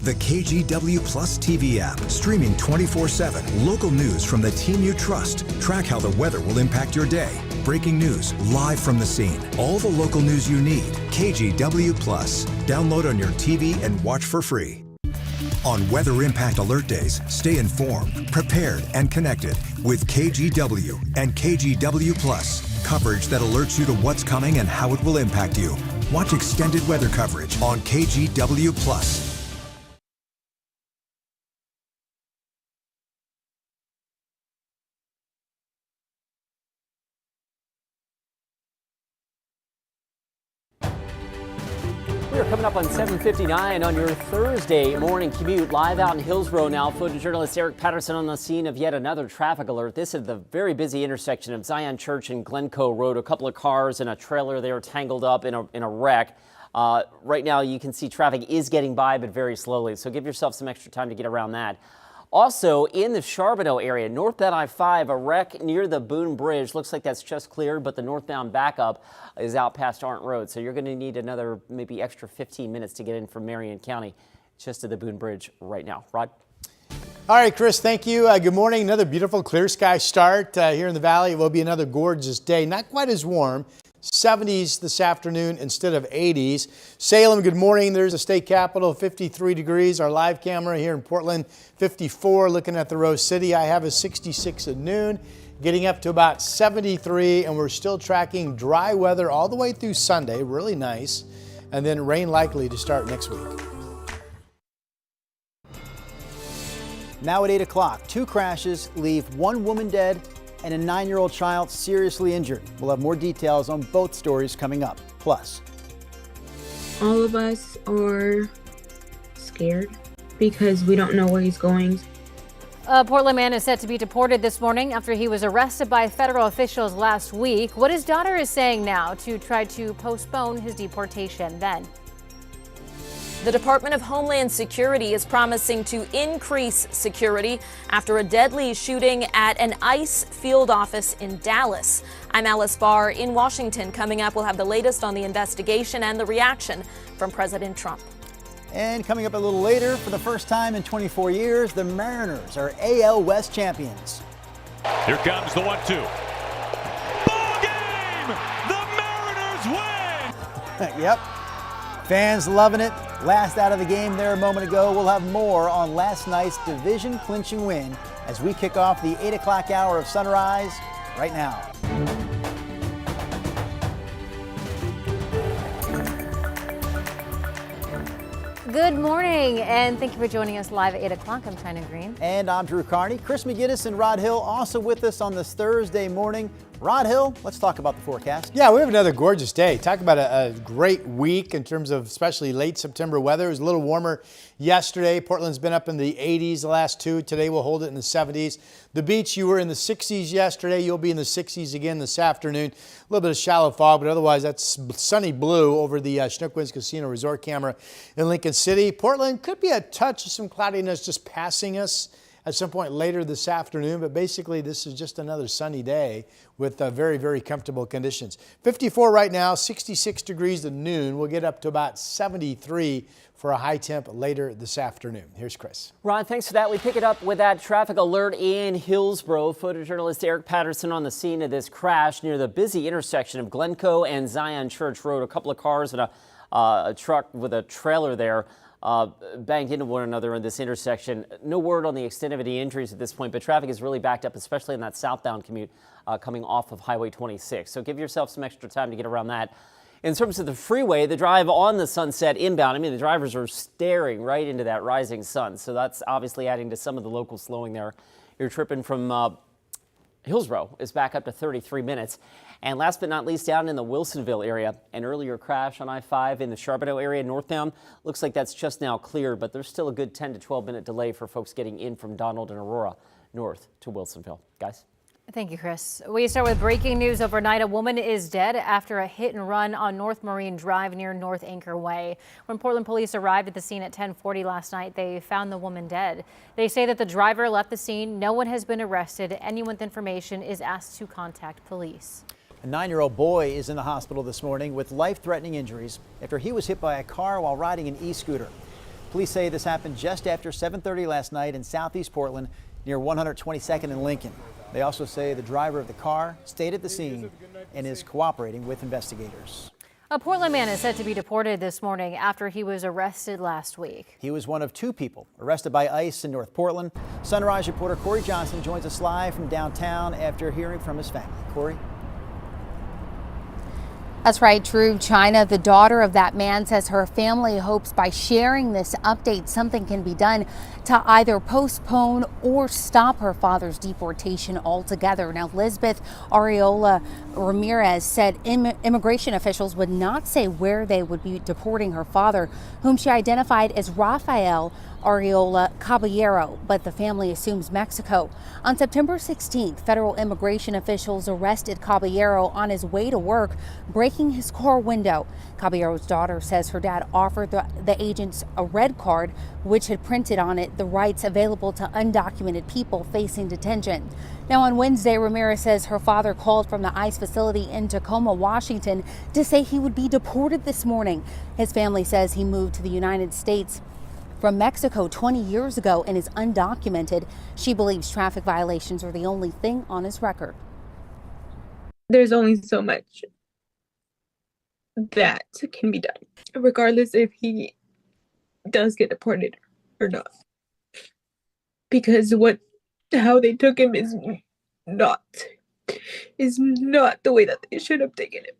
The KGW Plus TV app, streaming 24/7. Local news from the team you trust. Track how the weather will impact your day. Breaking news live from the scene. All the local news you need. KGW Plus. Download on your TV and watch for free. On Weather Impact Alert Days, stay informed, prepared, and connected with KGW and KGW Plus. Coverage that alerts you to what's coming and how it will impact you. Watch extended weather coverage on KGW Plus. We are coming up on 7:59 on your Thursday morning commute. Live out in Hillsborough now, photojournalist Eric Patterson on the scene of yet another traffic alert. This is the very busy intersection of Zion Church and Glencoe Road. A couple of cars and a trailer there tangled up in a wreck. Right now you can see traffic is getting by, but very slowly. So give yourself some extra time to get around that. Also, in the Charbonneau area, northbound I-5, a wreck near the Boone Bridge. Looks like that's just cleared, but the northbound backup is out past Arndt Road. So you're going to need another maybe extra 15 minutes to get in from Marion County just to the Boone Bridge right now. Rod? All right, Chris, thank you. Good morning. Another beautiful clear sky start here in the valley. It will be another gorgeous day. Not quite as warm. 70s this afternoon instead of 80s. Salem, good morning. There's the state capitol, 53 degrees. Our live camera here in Portland, 54. Looking at the Rose City, I have a 66 at noon, getting up to about 73, and we're still tracking dry weather all the way through Sunday. Really nice. And then rain likely to start next week. Now at 8 o'clock, 2 crashes leave 1 woman dead and a 9-year-old child seriously injured. We'll have more details on both stories coming up. Plus, all of us are scared because we don't know where he's going. A Portland man is set to be deported this morning after he was arrested by federal officials last week. What his daughter is saying now to try to postpone his deportation. Then, the Department of Homeland Security is promising to increase security after a deadly shooting at an ICE field office in Dallas. I'm Alice Barr in Washington. Coming up, we'll have the latest on the investigation and the reaction from President Trump. and coming up a little later, for the first time in 24 years, the Mariners are AL West champions. Here comes the 1-2. Ball game! The Mariners win! Yep. Fans loving it. Last out of the game there a moment ago. We'll have more on last night's division clinching win as we kick off the 8 o'clock hour of Sunrise right now. Good morning, and thank you for joining us live at 8 o'clock. I'm China Green. And I'm Drew Carney. Chris McGinnis and Rod Hill also with us on this Thursday morning. Rod Hill, let's talk about the forecast. Yeah, we have another gorgeous day. Talk about a great week in terms of especially late September weather. It was a little warmer yesterday. Portland's been up in the 80s the last two. Today we'll hold it in the 70s. The beach, you were in the 60s yesterday. You'll be in the 60s again this afternoon. A little bit of shallow fog, but otherwise that's sunny blue over the Chinook Winds Casino Resort camera in Lincoln City. Portland could be a touch of some cloudiness just passing us at some point later this afternoon, but basically this is just another sunny day with very, very comfortable conditions. 54 right now, 66 degrees at noon. We'll get up to about 73 for a high temp later this afternoon. Here's Chris. Ron, thanks for that. We pick it up with that traffic alert in Hillsborough. Photojournalist Eric Patterson on the scene of this crash near the busy intersection of Glencoe and Zion Church Road. A couple of cars and a truck with a trailer there banged into one another in this intersection. No word on the extent of any injuries at this point, but traffic is really backed up, especially in that southbound commute coming off of Highway 26. So give yourself some extra time to get around that. In terms of the freeway, the drive on the Sunset inbound, I mean, the drivers are staring right into that rising sun. So that's obviously adding to some of the local slowing there. You're tripping from Hillsborough is back up to 33 minutes. And last but not least, down in the Wilsonville area, an earlier crash on I-5 in the Charbonneau area northbound. Looks like that's just now cleared, but there's still a good 10 to 12 minute delay for folks getting in from Donald and Aurora north to Wilsonville. Guys? Thank you, Chris. We start with breaking news overnight. A woman is dead after a hit and run on North Marine Drive near North Anchor Way. When Portland police arrived at the scene at 10:40 last night, they found the woman dead. They say that the driver left the scene. No one has been arrested. Anyone with information is asked to contact police. A 9-year-old boy is in the hospital this morning with life-threatening injuries after he was hit by a car while riding an e-scooter. Police say this happened just after 7:30 last night in southeast Portland near 122nd and Lincoln. They also say the driver of the car stayed at the scene and is cooperating with investigators. A Portland man is set to be deported this morning after he was arrested last week. He was one of 2 people arrested by ICE in North Portland. Sunrise reporter Corey Johnson joins us live from downtown after hearing from his family. Corey? That's right, Drew. China, the daughter of that man, says her family hopes by sharing this update something can be done to either postpone or stop her father's deportation altogether. Now, Lisbeth Areola Ramirez said immigration officials would not say where they would be deporting her father, whom she identified as Rafael Areola Caballero, but the family assumes Mexico. On September 16th, federal immigration officials arrested Caballero on his way to work, breaking his car window. Caballero's daughter says her dad offered the agents a red card, which had printed on it the rights available to undocumented people facing detention. Now, on Wednesday, Ramirez says her father called from the ICE facility in Tacoma, Washington, to say he would be deported this morning. His family says he moved to the United States from Mexico 20 years ago and is undocumented. She believes traffic violations are the only thing on his record. There's only so much that can be done, regardless if he does get deported or not. Because how they took him is not the way that they should have taken him.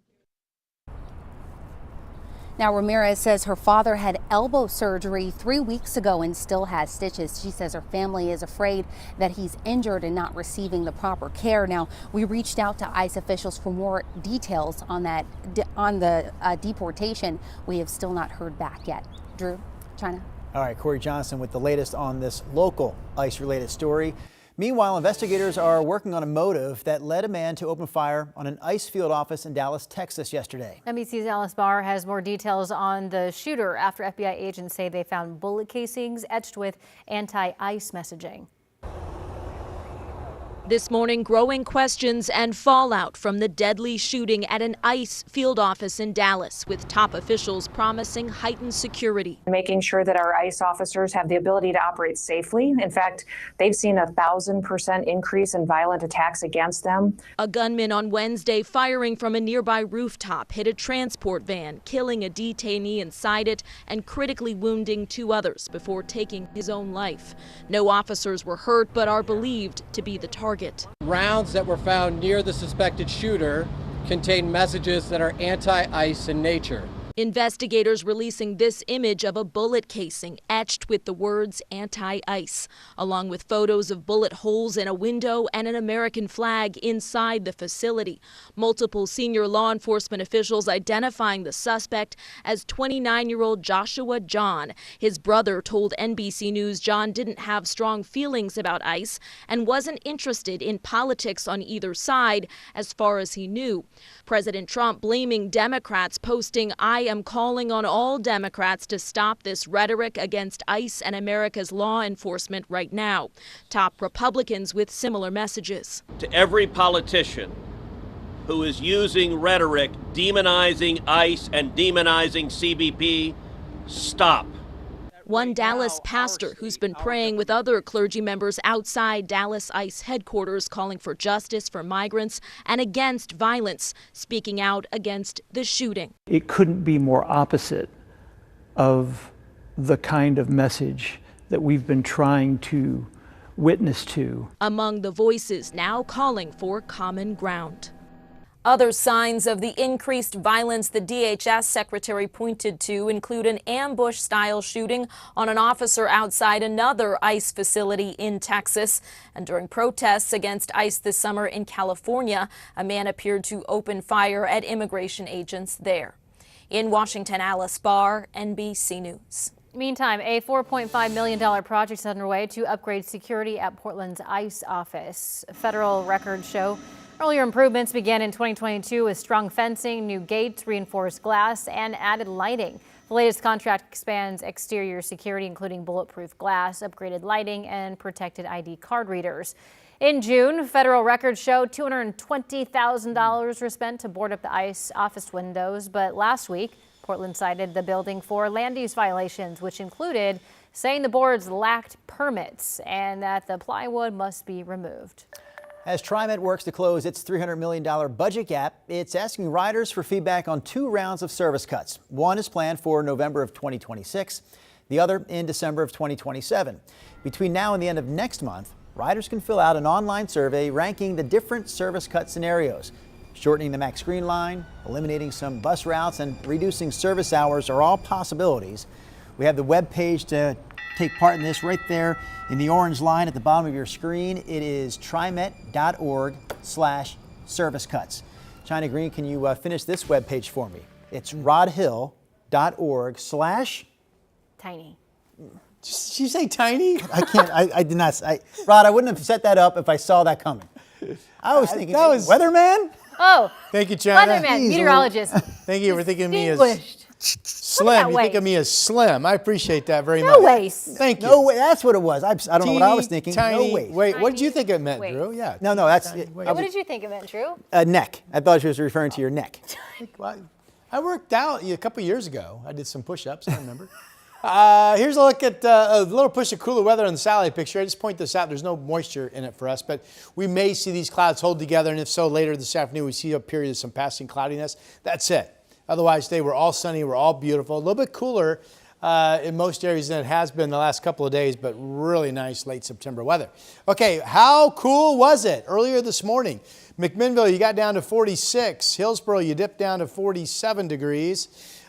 Now, Ramirez says her father had elbow surgery 3 weeks ago and still has stitches. She says her family is afraid that he's injured and not receiving the proper care. Now, we reached out to ICE officials for more details on the deportation. We have still not heard back yet. Drew, China. All right, Corey Johnson with the latest on this local ICE-related story. Meanwhile, investigators are working on a motive that led a man to open fire on an ICE field office in Dallas, Texas yesterday. NBC's Alice Barr has more details on the shooter after FBI agents say they found bullet casings etched with anti-ICE messaging. This morning, growing questions and fallout from the deadly shooting at an ICE field office in Dallas, with top officials promising heightened security. Making sure that our ICE officers have the ability to operate safely. In fact, they've seen a 1,000% increase in violent attacks against them. A gunman on Wednesday firing from a nearby rooftop hit a transport van, killing a detainee inside it and critically wounding 2 others before taking his own life. No officers were hurt but are believed to be the target. Rounds that were found near the suspected shooter contain messages that are anti-ICE in nature. Investigators releasing this image of a bullet casing etched with the words anti-ICE, along with photos of bullet holes in a window and an American flag inside the facility. Multiple senior law enforcement officials identifying the suspect as 29-year-old Joshua John. His brother told NBC News John didn't have strong feelings about ICE and wasn't interested in politics on either side as far as he knew. President Trump blaming Democrats, posting, "I am calling on all Democrats to stop this rhetoric against ICE and America's law enforcement right now." Top Republicans with similar messages. To every politician who is using rhetoric demonizing ICE and demonizing CBP, stop. One Dallas pastor who's been praying with other clergy members outside Dallas ICE headquarters, calling for justice for migrants and against violence, speaking out against the shooting. It couldn't be more opposite of the kind of message that we've been trying to witness to. Among the voices now calling for common ground. Other signs of the increased violence the DHS secretary pointed to include an ambush-style shooting on an officer outside another ICE facility in Texas. And during protests against ICE this summer in California, a man appeared to open fire at immigration agents there. In Washington, Alice Barr, NBC News. Meantime, a $4.5 million project is underway to upgrade security at Portland's ICE office. Federal records show earlier improvements began in 2022 with strong fencing, new gates, reinforced glass, and added lighting. The latest contract expands exterior security, including bulletproof glass, upgraded lighting, and protected ID card readers. In June, federal records show $220,000 were spent to board up the ICE office windows, but last week, Portland cited the building for land use violations, which included saying the boards lacked permits and that the plywood must be removed. As TriMet works to close its $300 million budget gap, it's asking riders for feedback on 2 rounds of service cuts. One is planned for November of 2026, the other in December of 2027. Between now and the end of next month, riders can fill out an online survey ranking the different service cut scenarios. Shortening the max green line, eliminating some bus routes, and reducing service hours are all possibilities. We have the web page to take part in this right there in the orange line at the bottom of your screen. It is trimet.org/service cuts. China Green, can you finish this web page for me? It's rodhill.org/ Tiny. Did you say tiny? I can't. I did not. Rod, I wouldn't have set that up if I saw that coming. I was thinking, that was weatherman? Oh. Thank you, China. Weatherman, meteorologist. Thank you for thinking of me as slim. You think of me as slim. I appreciate that very much. No waist. Thank you. No way. That's what it was. I don't know what I was thinking. Tiny, no waist. Wait, what did you think it meant, Waist. Drew? Yeah. No, that's. What did you think it meant, Drew? Neck. I thought she was referring to your neck. I worked out a couple years ago. I did some push-ups, I remember. Here's a look at a little push of cooler weather in the satellite picture. I just point this out. There's no moisture in it for us, but we may see these clouds hold together, and if so, later this afternoon we see a period of some passing cloudiness. That's it. Otherwise, today we're all sunny, we're all beautiful. A little bit cooler in most areas than it has been the last couple of days, but really nice late September weather. Okay, how cool was it earlier this morning? McMinnville, you got down to 46. Hillsboro, you dipped down to 47 degrees.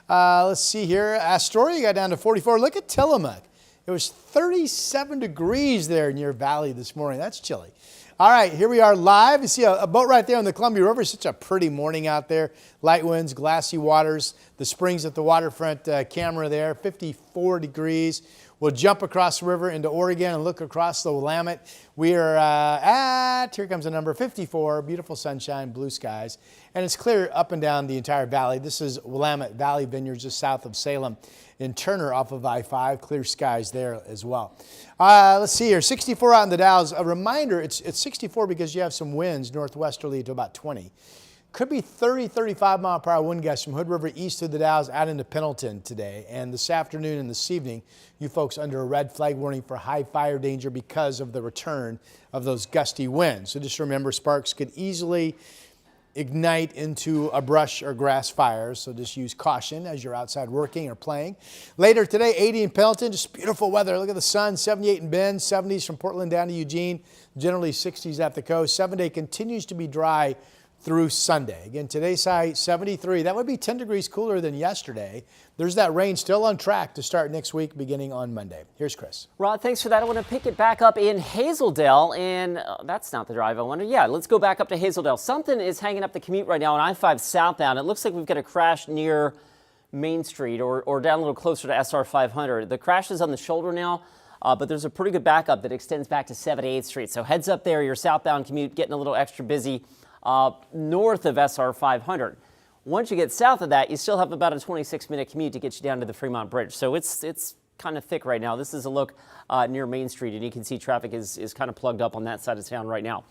Let's see here. Astoria got down to 44. Look at Tillamook. It was 37 degrees there in your valley this morning. That's chilly. All right, here we are live. You see a boat right there on the Columbia River. Such a pretty morning out there. Light winds, glassy waters. The springs at the waterfront camera there, 54 degrees. We'll jump across the river into Oregon and look across the Willamette. We are here comes the number 54, beautiful sunshine, blue skies. And it's clear up and down the entire valley. This is Willamette Valley Vineyards just south of Salem. In Turner off of I-5, clear skies there as well. Let's see here, 64 out in the Dalles. A reminder, it's 64 because you have some winds northwesterly to about 20. Could be 30, 35 mile per hour wind gusts from Hood River east through the Dalles out into Pendleton today. And this afternoon and this evening, you folks under a red flag warning for high fire danger because of the return of those gusty winds. So just remember, sparks could easily ignite into a brush or grass fire, so just use caution as you're outside working or playing. Later today, 80 in Pendleton, just beautiful weather. Look at the sun, 78 in Bend, 70s from Portland down to Eugene, generally 60s at the coast. 7-day continues to be dry through Sunday. Again, today's high 73. That would be 10 degrees cooler than yesterday. There's that rain still on track to start next week beginning on Monday. Here's Chris. Rod, thanks for that. I want to pick it back up in Hazeldale, and that's not the drive I wanted. Yeah, let's go back up to Hazeldale. Something is hanging up the commute right now on I-5 southbound. It looks like we've got a crash near Main Street or down a little closer to SR 500. The crash is on the shoulder now, but there's a pretty good backup that extends back to 78th Street. So heads up there, your southbound commute getting a little extra busy north of SR 500. Once you get south of that, you still have about a 26-minute commute to get you down to the Fremont Bridge. So it's kind of thick right now. This is a look near Main Street, and you can see traffic is kind of plugged up on that side of town right now.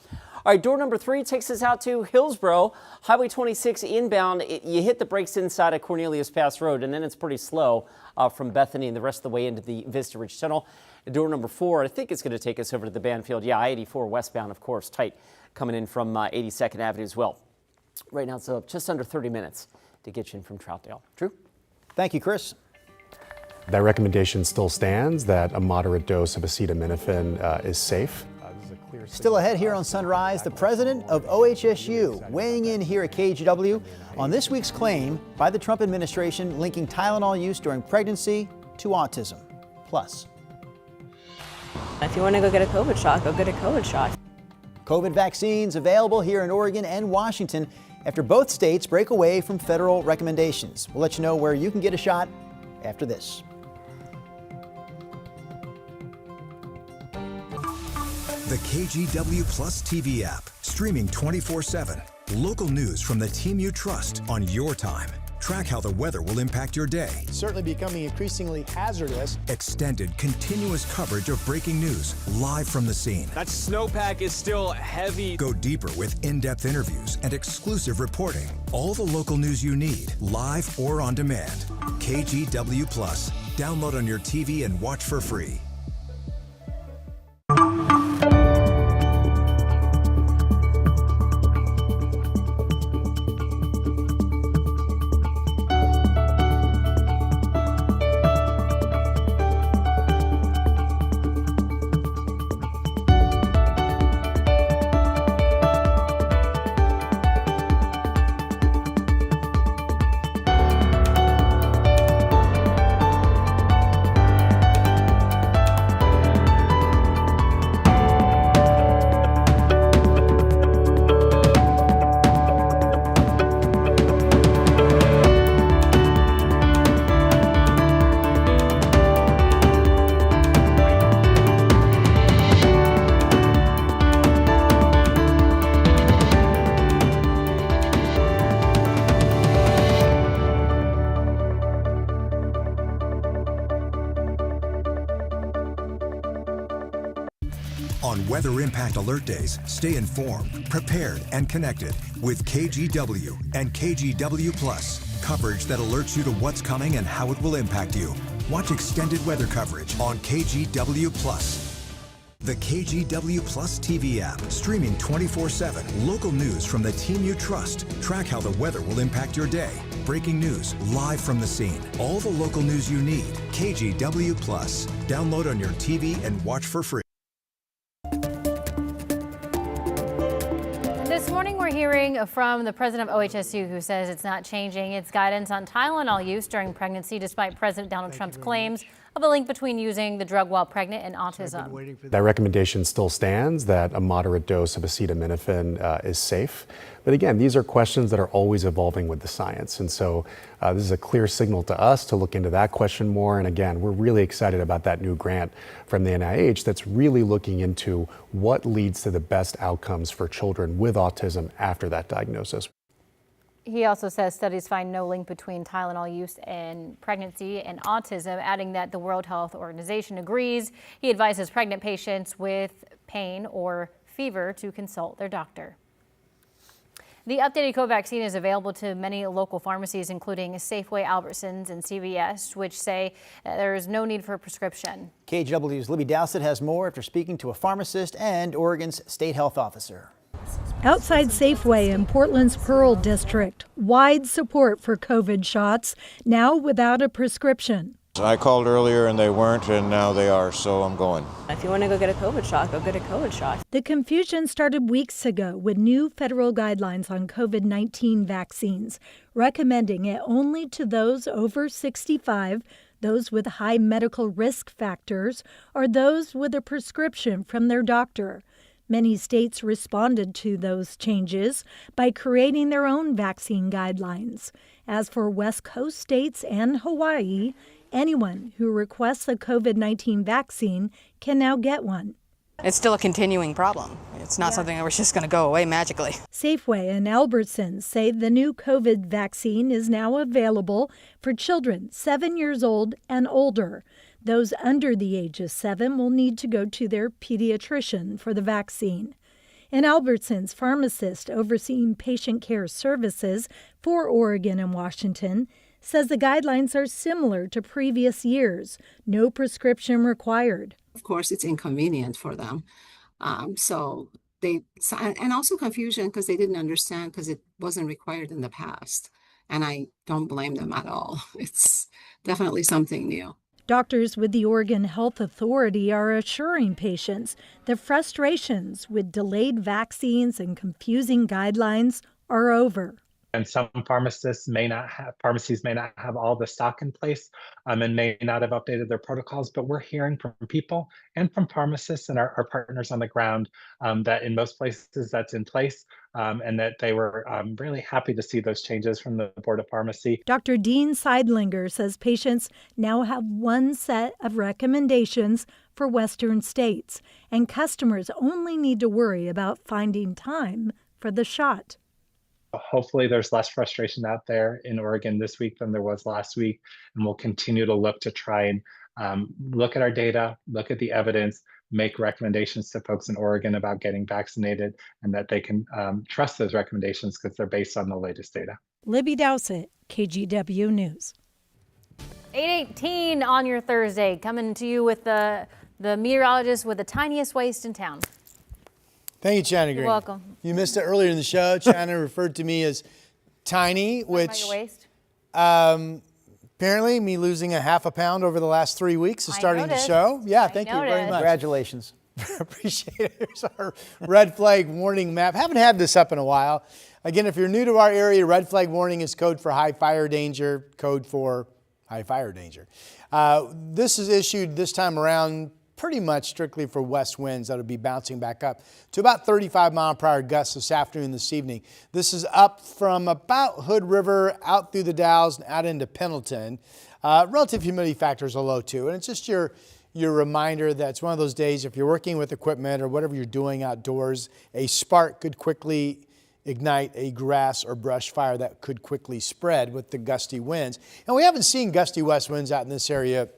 All right, door number 3 takes us out to Hillsboro. Highway 26 inbound, you hit the brakes inside of Cornelius Pass Road, and then it's pretty slow from Bethany and the rest of the way into the Vista Ridge Tunnel. Door number 4, I think it's going to take us over to the Banfield. Yeah, I-84 westbound, of course, tight coming in from 82nd Avenue as well. Right now, it's just under 30 minutes to get you in from Troutdale. Drew? Thank you, Chris. That recommendation still stands that a moderate dose of acetaminophen is safe. Still ahead here on Sunrise, the president of OHSU weighing in here at KGW on this week's claim by the Trump administration linking Tylenol use during pregnancy to autism. Plus, if you want to go get a COVID shot, go get a COVID shot. COVID vaccines available here in Oregon and Washington after both states break away from federal recommendations. We'll let you know where you can get a shot after this. The KGW Plus TV app, streaming 24/7. Local news from the team you trust on your time. Track how the weather will impact your day. Certainly becoming increasingly hazardous. Extended, continuous coverage of breaking news live from the scene. That snowpack is still heavy. Go deeper with in-depth interviews and exclusive reporting. All the local news you need, live or on demand. KGW Plus. Download on your TV and watch for free. On Weather Impact Alert Days, stay informed, prepared, and connected with KGW and KGW Plus. Coverage that alerts you to what's coming and how it will impact you. Watch extended weather coverage on KGW Plus. The KGW Plus TV app, streaming 24/7. Local news from the team you trust. Track how the weather will impact your day. Breaking news live from the scene. All the local news you need. KGW Plus. Download on your TV and watch for free. This morning we're hearing from the president of OHSU, who says it's not changing its guidance on Tylenol use during pregnancy, despite President Donald Trump's claims of a link between using the drug while pregnant and autism. That recommendation still stands, that a moderate dose of acetaminophen is safe. But again, these are questions that are always evolving with the science. And so this is a clear signal to us to look into that question more. And again, we're really excited about that new grant from the NIH that's really looking into what leads to the best outcomes for children with autism after that diagnosis. He also says studies find no link between Tylenol use and pregnancy and autism, adding that the World Health Organization agrees. He advises pregnant patients with pain or fever to consult their doctor. The updated COVID vaccine is available to many local pharmacies, including Safeway, Albertsons, and CVS, which say there is no need for a prescription. KGW's Libby Dowsett has more after speaking to a pharmacist and Oregon's state health officer. Outside Safeway in Portland's Pearl District, wide support for COVID shots, now without a prescription. I called earlier and they weren't, and now they are, so I'm going. If you want to go get a COVID shot, go get a COVID shot. The confusion started weeks ago with new federal guidelines on COVID-19 vaccines, recommending it only to those over 65, those with high medical risk factors, or those with a prescription from their doctor. Many states responded to those changes by creating their own vaccine guidelines. As for West Coast states and Hawaii, anyone who requests a COVID-19 vaccine can now get one. It's still a continuing problem. It's not something that was just going to go away magically. Safeway and Albertsons say the new COVID vaccine is now available for children 7 years old and older. Those under the age of 7 will need to go to their pediatrician for the vaccine. An Albertsons pharmacist overseeing patient care services for Oregon and Washington says the guidelines are similar to previous years. No prescription required. Of course, it's inconvenient for them. And also confusion because they didn't understand because it wasn't required in the past. And I don't blame them at all. It's definitely something new. Doctors with the Oregon Health Authority are assuring patients that frustrations with delayed vaccines and confusing guidelines are over. And some pharmacies may not have all the stock in place and may not have updated their protocols, but we're hearing from people and from pharmacists and our partners on the ground that in most places that's in place and that they were really happy to see those changes from the Board of Pharmacy. Dr. Dean Seidlinger says patients now have one set of recommendations for Western states, and customers only need to worry about finding time for the shot. hopefully there's less frustration out there in Oregon this week than there was last week. And we'll continue to look to try and look at our data, look at the evidence, make recommendations to folks in Oregon about getting vaccinated, and that they can trust those recommendations because they're based on the latest data. Libby Dowsett, KGW News. 8:18 on your Thursday, coming to you with the meteorologist with the tiniest waist in town. Thank you, China Green. You're welcome. You missed it earlier in the show. China referred to me as tiny, which your waist? Apparently me losing a half a pound over the last 3 weeks is starting to show. Yeah, thank you very much. Congratulations. Appreciate it. Here's our red flag warning map. Haven't had this up in a while. Again, if you're new to our area, red flag warning is code for high fire danger, code for high fire danger. This is issued this time around pretty much strictly for west winds that'll be bouncing back up to about 35-mile-per-hour gusts this afternoon, this evening. This is up from about Hood River out through the Dalles and out into Pendleton. Relative humidity factors are low too, and it's just your reminder that it's one of those days if you're working with equipment or whatever you're doing outdoors, a spark could quickly ignite a grass or brush fire that could quickly spread with the gusty winds. And we haven't seen gusty west winds out in this area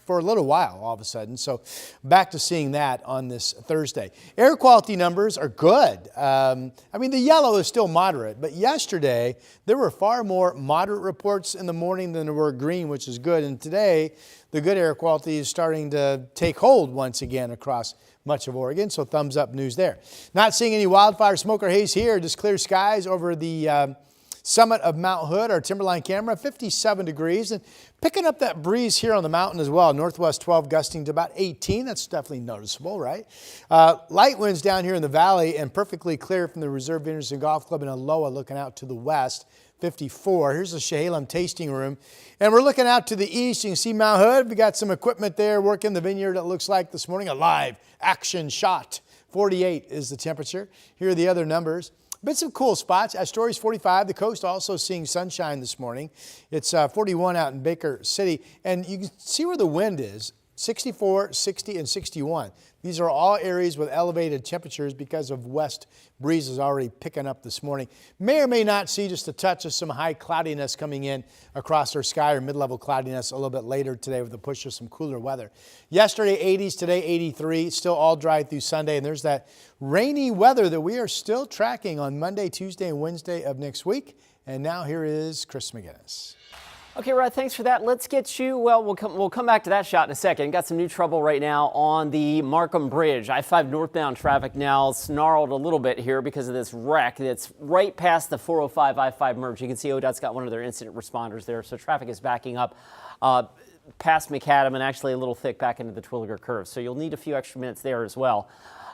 for a little while all of a sudden. So back to seeing that on this Thursday. Air quality numbers are good. I mean, the yellow is still moderate, but yesterday there were far more moderate reports in the morning than there were green, which is good. And today the good air quality is starting to take hold once again across much of Oregon, so thumbs up news there. Not seeing any wildfire smoke or haze here, just clear skies over the summit of Mount Hood, our Timberline camera, 57 degrees, and picking up that breeze here on the mountain as well. Northwest 12 gusting to about 18. That's definitely noticeable, right? Light winds down here in the valley and perfectly clear from the Reserve Vineyards and Golf Club in Aloha looking out to the west. 54. Here's the Chehalem tasting room. And we're looking out to the east. You can see Mount Hood. We got some equipment there working the vineyard, it looks like this morning. A live action shot. 48 is the temperature. Here are the other numbers. Been some cool spots. Astoria's 45. The coast also seeing sunshine this morning. It's 41 out in Baker City. And you can see where the wind is. 64, 60, and 61. These are all areas with elevated temperatures because of west breezes already picking up this morning. May or may not see just a touch of some high cloudiness coming in across our sky, or mid-level cloudiness a little bit later today with the push of some cooler weather. Yesterday 80s, today 83, still all dry through Sunday, and there's that rainy weather that we are still tracking on Monday, Tuesday, and Wednesday of next week. And now here is Chris McGinnis. Okay, Rod, thanks for that. Let's get you, well, we'll come back to that shot in a second. Got some new trouble right now on the Markham Bridge. I-5 northbound traffic now snarled a little bit here because of this wreck that's right past the 405 I-5 merge. You can see ODOT's got one of their incident responders there, so traffic is backing up past McAdam and actually a little thick back into the Twilliger curve. So you'll need a few extra minutes there as well.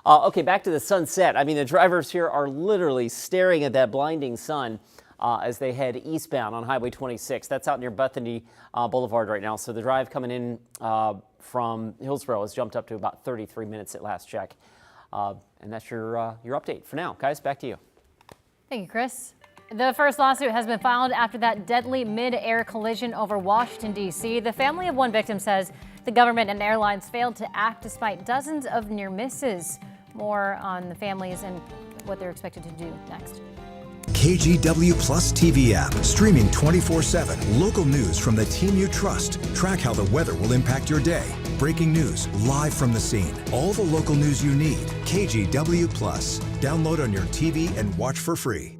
Okay, back to the sunset. I mean, the drivers here are literally staring at that blinding sun as they head eastbound on Highway 26. That's out near Bethany Boulevard right now. So the drive coming in from Hillsborough has jumped up to about 33 minutes at last check. And that's your update for now. Guys, back to you. Thank you, Chris. The first lawsuit has been filed after that deadly mid-air collision over Washington, D.C. The family of one victim says the government and airlines failed to act despite dozens of near misses. More on the families and what they're expected to do next. KGW Plus TV app, streaming 24/7. Local news from the team you trust. Track how the weather will impact your day. Breaking news live from the scene. All the local news you need. KGW Plus. Download on your TV and watch for free.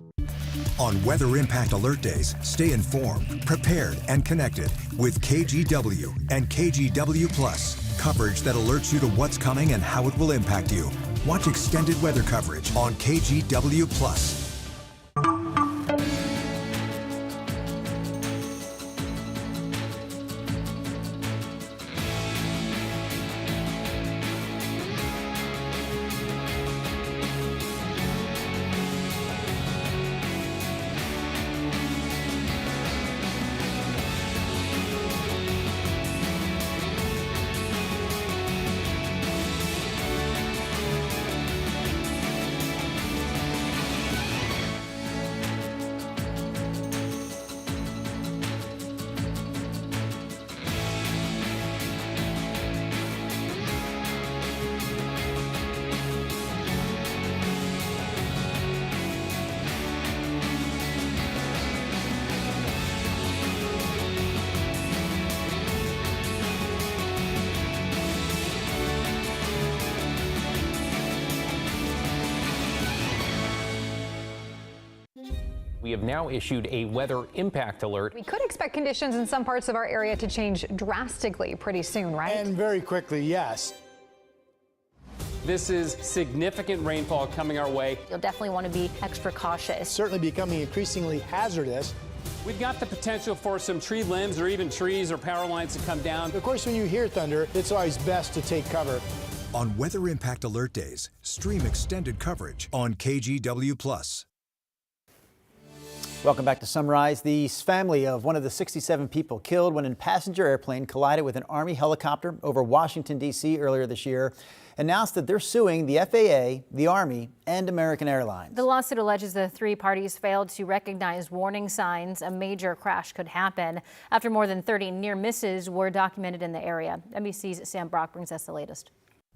On Weather Impact Alert Days, stay informed, prepared, and connected with KGW and KGW Plus. Coverage that alerts you to what's coming and how it will impact you. Watch extended weather coverage on KGW Plus. We have now issued a weather impact alert. We could expect conditions in some parts of our area to change drastically pretty soon, right? And very quickly, yes. This is significant rainfall coming our way. You'll definitely want to be extra cautious. Certainly becoming increasingly hazardous. We've got the potential for some tree limbs or even trees or power lines to come down. Of course, when you hear thunder, it's always best to take cover. On Weather Impact Alert Days, stream extended coverage on KGW+. Welcome back to Sunrise. The family of one of the 67 people killed when a passenger airplane collided with an Army helicopter over Washington, D.C. earlier this year announced that they're suing the FAA, the Army, and American Airlines. The lawsuit alleges the three parties failed to recognize warning signs a major crash could happen after more than 30 near misses were documented in the area. NBC's Sam Brock brings us the latest.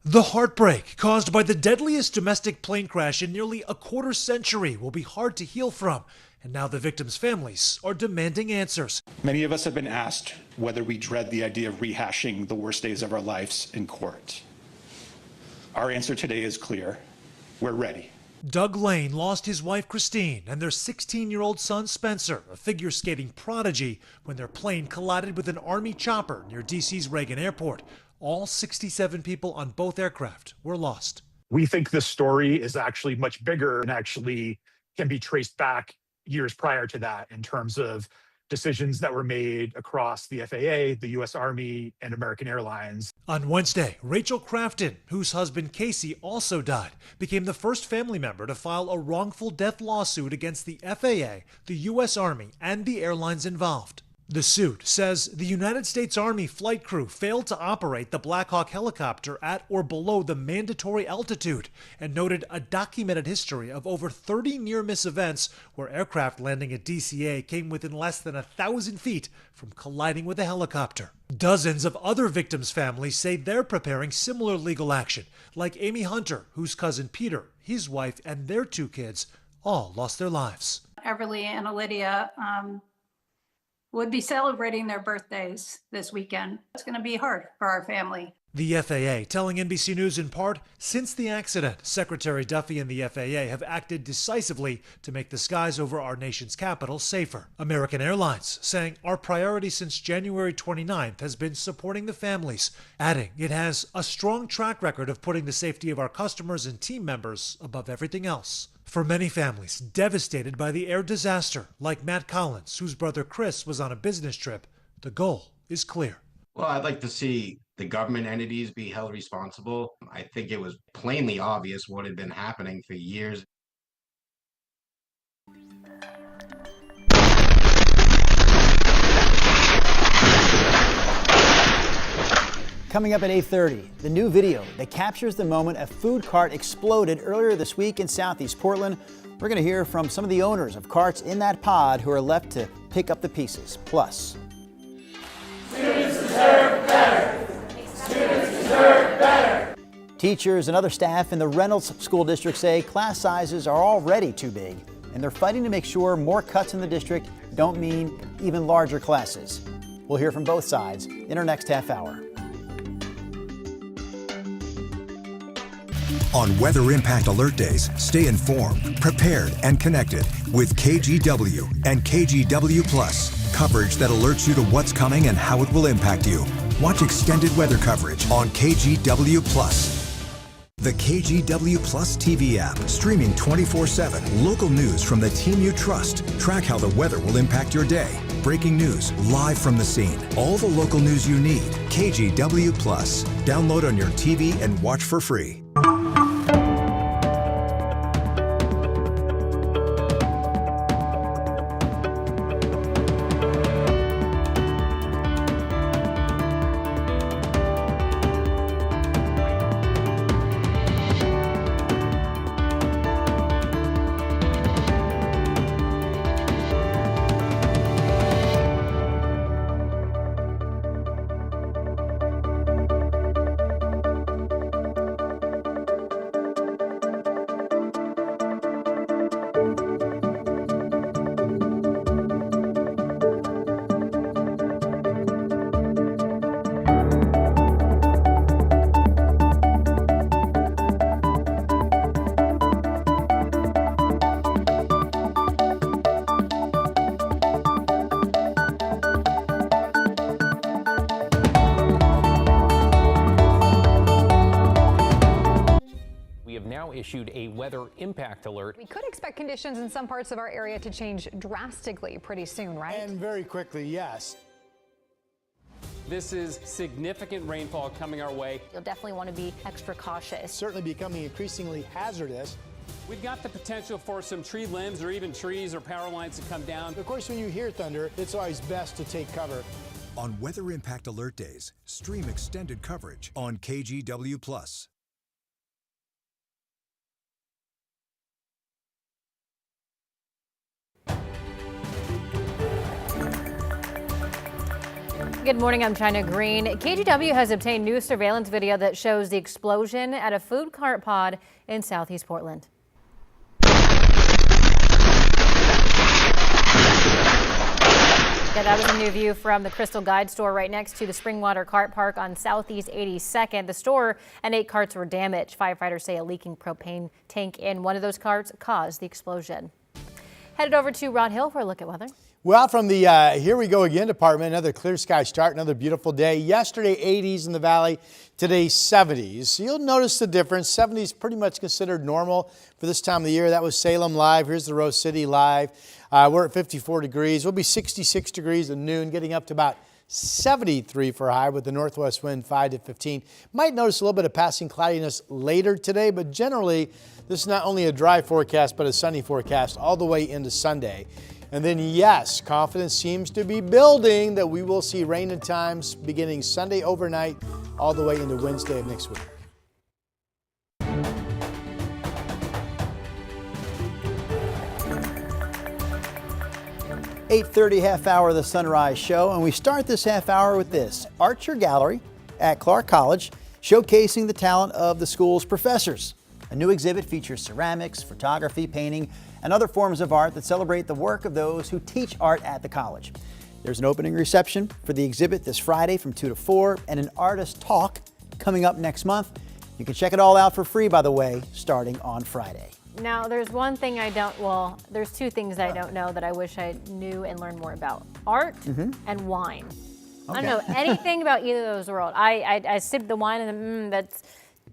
The heartbreak caused by the deadliest domestic plane crash in nearly a quarter century will be hard to heal from. And now the victims' families are demanding answers. Many of us have been asked whether we dread the idea of rehashing the worst days of our lives in court. Our answer today is clear. We're ready. Doug Lane lost his wife Christine and their 16-year-old son Spencer, a figure skating prodigy, when their plane collided with an Army chopper near D.C.'s Reagan Airport. All 67 people on both aircraft were lost. We think this story is actually much bigger and actually can be traced back years prior to that in terms of decisions that were made across the FAA, the U.S. Army, and American Airlines. On Wednesday, Rachel Crafton, whose husband Casey also died, became the first family member to file a wrongful death lawsuit against the FAA, the U.S. Army, and the airlines involved. The suit says the United States Army flight crew failed to operate the Black Hawk helicopter at or below the mandatory altitude and noted a documented history of over 30 near-miss events where aircraft landing at DCA came within less than 1,000 feet from colliding with a helicopter. Dozens of other victims' families say they're preparing similar legal action, like Amy Hunter, whose cousin Peter, his wife, and their 2 kids all lost their lives. Everly and Lydia would be celebrating their birthdays this weekend. It's going to be hard for our family. The FAA telling NBC News in part, since the accident, Secretary Duffy and the FAA have acted decisively to make the skies over our nation's capital safer. American Airlines saying our priority since January 29th has been supporting the families, adding it has a strong track record of putting the safety of our customers and team members above everything else. For many families devastated by the air disaster, like Matt Collins, whose brother Chris was on a business trip, the goal is clear. Well, I'd like to see the government entities be held responsible. I think it was plainly obvious what had been happening for years. Coming up at 8:30, the new video that captures the moment a food cart exploded earlier this week in Southeast Portland. We're going to hear from some of the owners of carts in that pod who are left to pick up the pieces. Plus, students deserve better. Students deserve better. Teachers and other staff in the Reynolds School District say class sizes are already too big, and they're fighting to make sure more cuts in the district don't mean even larger classes. We'll hear from both sides in our next half hour. On Weather Impact Alert Days, stay informed, prepared, and connected with KGW and KGW+. Coverage that alerts you to what's coming and how it will impact you. Watch extended weather coverage on KGW+. The KGW Plus TV app, streaming 24/7. Local news from the team you trust. Track how the weather will impact your day. Breaking news live from the scene. All the local news you need. KGW Plus. Download on your TV and watch for free. issued a weather impact alert. We could expect conditions in some parts of our area to change drastically pretty soon, right? And very quickly, yes. This is significant rainfall coming our way. You'll definitely want to be extra cautious. Certainly becoming increasingly hazardous. We've got the potential for some tree limbs or even trees or power lines to come down. Of course, when you hear thunder, it's always best to take cover. On Weather Impact Alert Days, stream extended coverage on KGW+. Good morning, I'm China Green. KGW has obtained new surveillance video that shows the explosion at a food cart pod in southeast Portland. Yeah, that was a new view from the Crystal Guide store right next to the Springwater Cart Park on Southeast 82nd. The store and 8 carts were damaged. Firefighters say a leaking propane tank in one of those carts caused the explosion. Headed over to Rod Hill for a look at weather. Well, from the Here We Go Again department, another clear sky start, another beautiful day. Yesterday, 80s in the valley, today 70s. You'll notice the difference. 70s pretty much considered normal for this time of the year. That was Salem live. Here's the Rose City live. We're at 54 degrees. We'll be 66 degrees at noon, getting up to about 73 for a high with the northwest wind 5 to 15. Might notice a little bit of passing cloudiness later today, but generally this is not only a dry forecast, but a sunny forecast all the way into Sunday. And then, yes, confidence seems to be building that we will see rain at times beginning Sunday overnight all the way into Wednesday of next week. .30 half hour of the Sunrise Show, and we start this half hour with this. Archer Gallery at Clark College, showcasing the talent of the school's professors. A new exhibit features ceramics, photography, painting, and other forms of art that celebrate the work of those who teach art at the college. There's an opening reception for the exhibit this Friday from 2 to 4 and an artist talk coming up next month. You can check it all out for free, by the way, starting on Friday. Now, there's one thing there's 2 things I don't know that I wish I knew and learned more about. Art and wine. Okay. I don't know anything about either of those worlds. I sip the wine and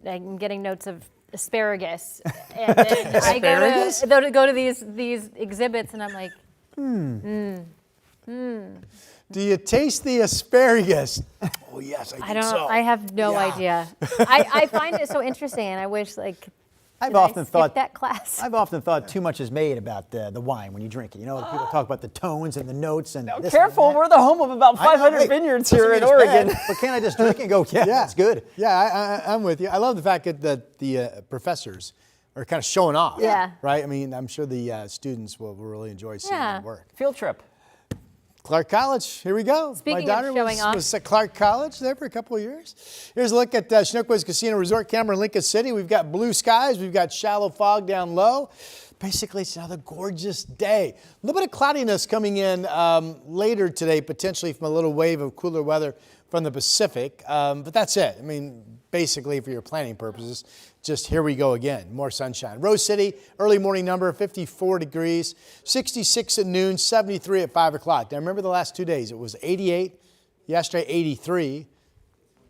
I'm getting notes of asparagus. And then Asparagus? I go to these exhibits and I'm like, Do you taste the asparagus? Oh, yes, I think so. I have no idea. I find it so interesting, and I wish I've often thought that class. I've often thought too much is made about the wine when you drink it. You know, people talk about the tones and the notes and this Careful, and that. we're the home of about 500 vineyards here in Oregon. Bad, but can't I just drink and go, yeah, that's good? Yeah, I'm with you. I love the fact that the professors are kind of showing off. Yeah. Right? I mean, I'm sure the students will really enjoy seeing their work. Field trip. Clark College, here we go. Speaking My daughter of showing off. was at Clark College there for a couple of years. Here's a look at Chinookwa's Casino Resort camera in Lincoln City. We've got blue skies. We've got shallow fog down low. Basically, it's another gorgeous day. A little bit of cloudiness coming in later today, potentially from a little wave of cooler weather from the Pacific. But that's it. I mean, basically, for your planning purposes, just here we go again. More sunshine. Rose City, early morning number, 54 degrees, 66 at noon, 73 at 5 o'clock. Now, remember the last 2 days. It was 88, yesterday 83,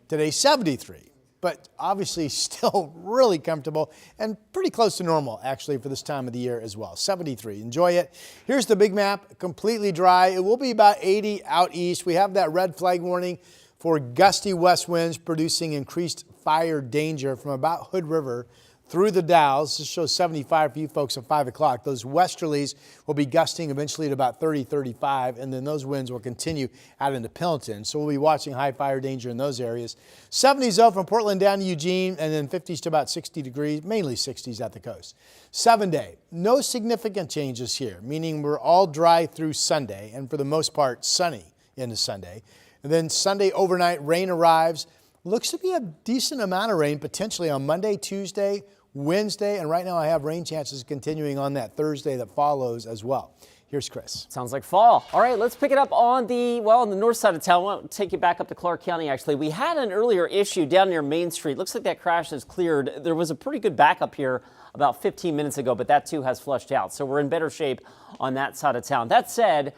today 73. But obviously still really comfortable and pretty close to normal, actually, for this time of the year as well. 73. Enjoy it. Here's the big map, completely dry. It will be about 80 out east. We have that red flag warning for gusty west winds producing increased fire danger from about Hood River through the Dalles. This shows 75 for you folks at 5 o'clock. Those westerlies will be gusting eventually to about 30, 35, and then those winds will continue out into Pendleton. So we'll be watching high fire danger in those areas. 70s though from Portland down to Eugene, and then 50s to about 60 degrees, mainly 60s at the coast. 7-day, no significant changes here, meaning we're all dry through Sunday, and for the most part sunny into Sunday. And then Sunday overnight, rain arrives. Looks to be a decent amount of rain potentially on Monday, Tuesday, Wednesday, and right now I have rain chances continuing on that Thursday that follows as well. Here's Chris. Sounds like fall. All right, let's pick it up on the north side of town. I want to take you back up to Clark County, actually. We had an earlier issue down near Main Street. Looks like that crash has cleared. There was a pretty good backup here about 15 minutes ago, but that too has flushed out. So we're in better shape on that side of town. That said,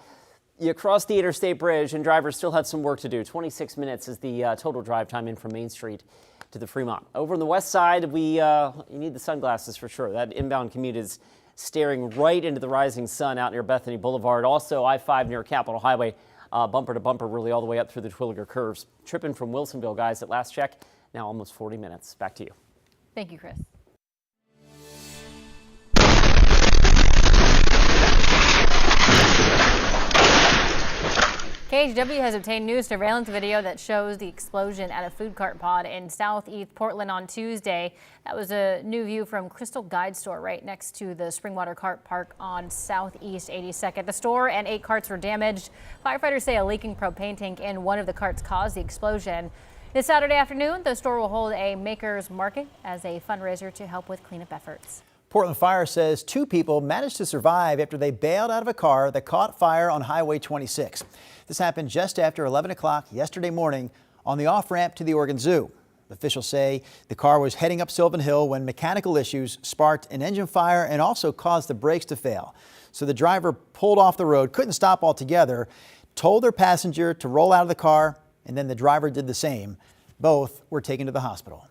you cross the Interstate Bridge and drivers still have some work to do. 26 minutes is the total drive time in from Main Street. to the Fremont. Over on the west side, you need the sunglasses for sure. That inbound commute is staring right into the rising sun out near Bethany Boulevard. Also, I-5 near Capitol Highway, bumper to bumper, really all the way up through the Twilliger curves. Tripping from Wilsonville, guys, at last check, now almost 40 minutes. Back to you. Thank you, Chris. KGW has obtained new surveillance video that shows the explosion at a food cart pod in southeast Portland on Tuesday. That was a new view from Crystal Guide Store right next to the Springwater Cart Park on southeast 82nd. The store and 8 carts were damaged. Firefighters say a leaking propane tank in one of the carts caused the explosion. This Saturday afternoon, the store will hold a maker's market as a fundraiser to help with cleanup efforts. Portland Fire says 2 people managed to survive after they bailed out of a car that caught fire on Highway 26. This happened just after 11 o'clock yesterday morning on the off-ramp to the Oregon Zoo. Officials say the car was heading up Sylvan Hill when mechanical issues sparked an engine fire and also caused the brakes to fail. So the driver pulled off the road, couldn't stop altogether, told their passenger to roll out of the car, and then the driver did the same. Both were taken to the hospital.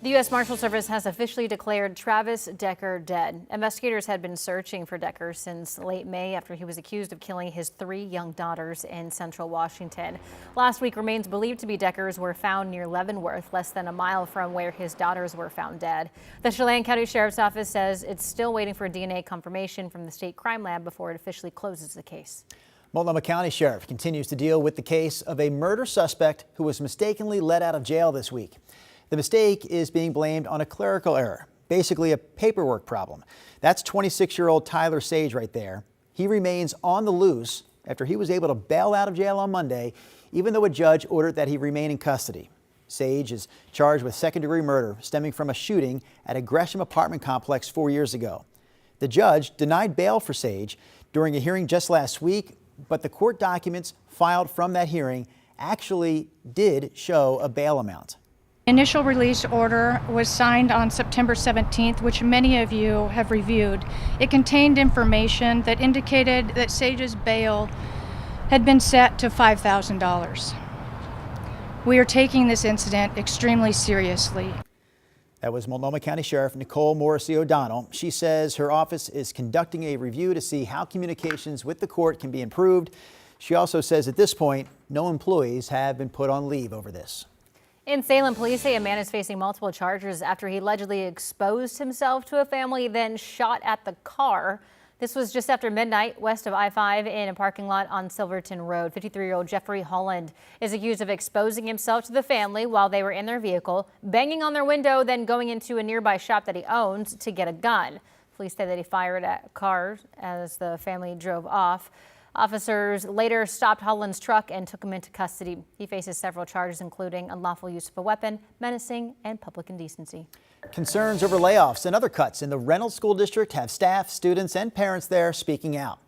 The U.S. Marshal Service has officially declared Travis Decker dead. Investigators had been searching for Decker since late May after he was accused of killing his 3 young daughters in central Washington. Last week, remains believed to be Decker's were found near Leavenworth, less than a mile from where his daughters were found dead. The Chelan County Sheriff's Office says it's still waiting for DNA confirmation from the state crime lab before it officially closes the case. Multnomah County Sheriff continues to deal with the case of a murder suspect who was mistakenly let out of jail this week. The mistake is being blamed on a clerical error, basically a paperwork problem. That's 26-year-old Tyler Sage right there. He remains on the loose after he was able to bail out of jail on Monday, even though a judge ordered that he remain in custody. Sage is charged with second-degree murder stemming from a shooting at a Gresham apartment complex 4 years ago. The judge denied bail for Sage during a hearing just last week, but the court documents filed from that hearing actually did show a bail amount. Initial release order was signed on September 17th, which many of you have reviewed. It contained information that indicated that Sage's bail had been set to $5,000. We are taking this incident extremely seriously. That was Multnomah County Sheriff Nicole Morrissey O'Donnell. She says her office is conducting a review to see how communications with the court can be improved. She also says at this point, no employees have been put on leave over this. In Salem, police say a man is facing multiple charges after he allegedly exposed himself to a family, then shot at the car. This was just after midnight west of I-5 in a parking lot on Silverton Road. 53-year-old Jeffrey Holland is accused of exposing himself to the family while they were in their vehicle, banging on their window, then going into a nearby shop that he owns to get a gun. Police say that he fired at cars as the family drove off. Officers later stopped Holland's truck and took him into custody. He faces several charges, including unlawful use of a weapon, menacing, and public indecency. Concerns over layoffs and other cuts in the Reynolds School District have staff, students, and parents there speaking out.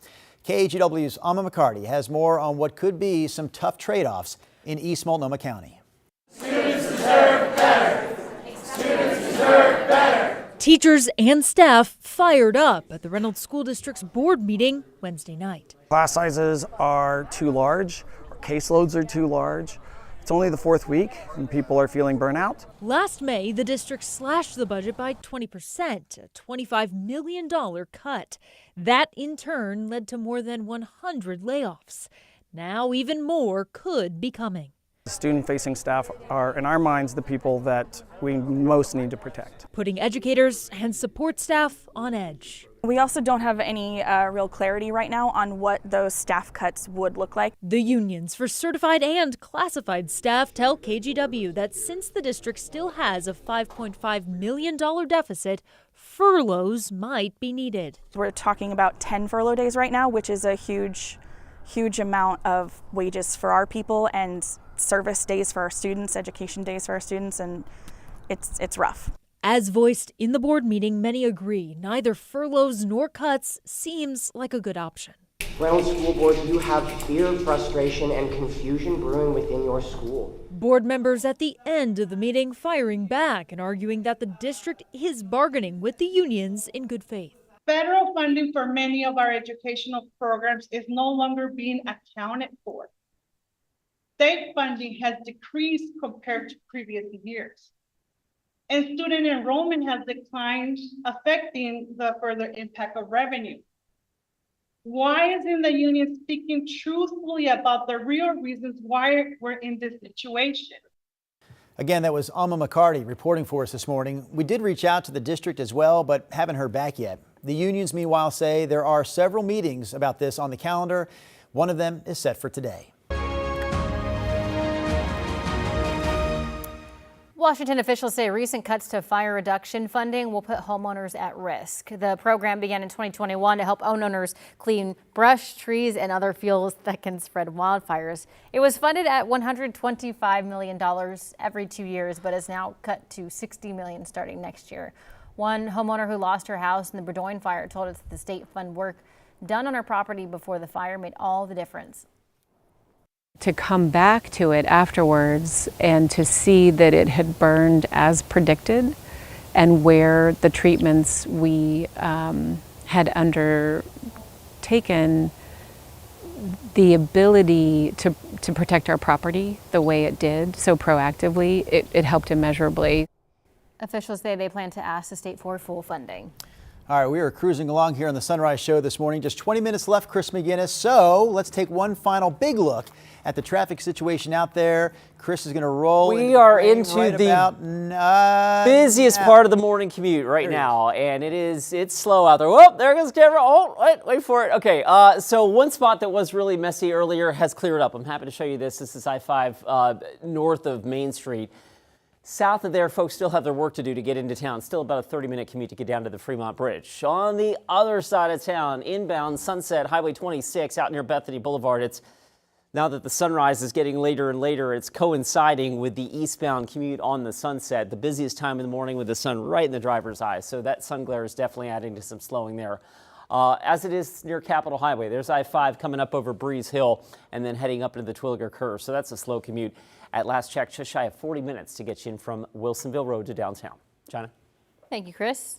KGW's Amma McCarty has more on what could be some tough trade-offs in East Multnomah County. Students deserve better. Students deserve better. Teachers and staff fired up at the Reynolds School District's board meeting Wednesday night. Class sizes are too large, our caseloads are too large. It's only the 4th week and people are feeling burnout. Last May, the district slashed the budget by 20%, a $25 million cut. That in turn led to more than 100 layoffs. Now even more could be coming. The student-facing staff are, in our minds, the people that we most need to protect. Putting educators and support staff on edge. We also don't have any real clarity right now on what those staff cuts would look like. The unions for certified and classified staff tell KGW that since the district still has a $5.5 million deficit, furloughs might be needed. We're talking about 10 furlough days right now, which is a huge amount of wages for our people and service days for our students, education days for our students, and it's rough. As voiced in the board meeting, many agree neither furloughs nor cuts seems like a good option. Reynolds School Board, you have fear, frustration, and confusion brewing within your school. Board members at the end of the meeting firing back and arguing that the district is bargaining with the unions in good faith. Federal funding for many of our educational programs is no longer being accounted for. state funding has decreased compared to previous years. And student enrollment has declined, affecting the further impact of revenue. Why isn't the union speaking truthfully about the real reasons why we're in this situation? Again, that was Alma McCarty reporting for us this morning. We did reach out to the district as well, but haven't heard back yet. The unions, meanwhile, say there are several meetings about this on the calendar. One of them is set for today. Washington officials say recent cuts to fire reduction funding will put homeowners at risk. The program began in 2021 to help homeowners clean brush, trees, and other fuels that can spread wildfires. It was funded at $125 million every 2 years, but is now cut to $60 million starting next year. One homeowner who lost her house in the Burdoin fire told us that the state fund work done on her property before the fire made all the difference. To come back to it afterwards and to see that it had burned as predicted and where the treatments we had undertaken, the ability to protect our property the way it did so proactively, it helped immeasurably. Officials say they plan to ask the state for full funding. All right, we are cruising along here on the Sunrise Show this morning. Just 20 minutes left, Chris McGinnis. So let's take one final big look at the traffic situation out there. Chris is going to roll. We are into the busiest part of the morning commute right now, and it's slow out there. Whoop, there goes camera. Oh, wait for it. Okay, so one spot that was really messy earlier has cleared up. I'm happy to show you this. This is I-5 north of Main Street. South of there, folks still have their work to do to get into town. Still about a 30-minute commute to get down to the Fremont Bridge. On the other side of town, inbound Sunset Highway 26 out near Bethany Boulevard, it's now that the sunrise is getting later and later, it's coinciding with the eastbound commute on the Sunset, the busiest time in the morning with the sun right in the driver's eye. So that sun glare is definitely adding to some slowing there. As it is near Capitol Highway, there's I-5 coming up over Breeze Hill and then heading up into the Twilliger Curve. So that's a slow commute. At last check, just shy of 40 minutes to get you in from Wilsonville Road to downtown. China? Thank you, Chris.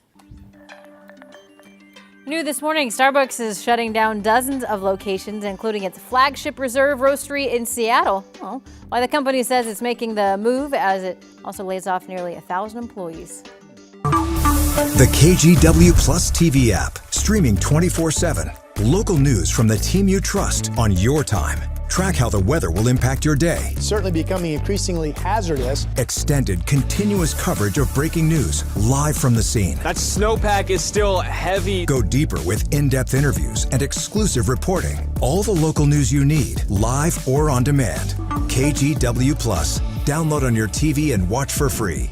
New this morning, Starbucks is shutting down dozens of locations, including its flagship Reserve Roastery in Seattle. Well, why the company says it's making the move as it also lays off nearly 1,000 employees. The KGW Plus TV app, streaming 24/7. Local news from the team you trust on your time. Track how the weather will impact your day. Certainly becoming increasingly hazardous. Extended, continuous coverage of breaking news live from the scene. That snowpack is still heavy. Go deeper with in-depth interviews and exclusive reporting. All the local news you need, live or on demand. KGW Plus. Download on your TV and watch for free.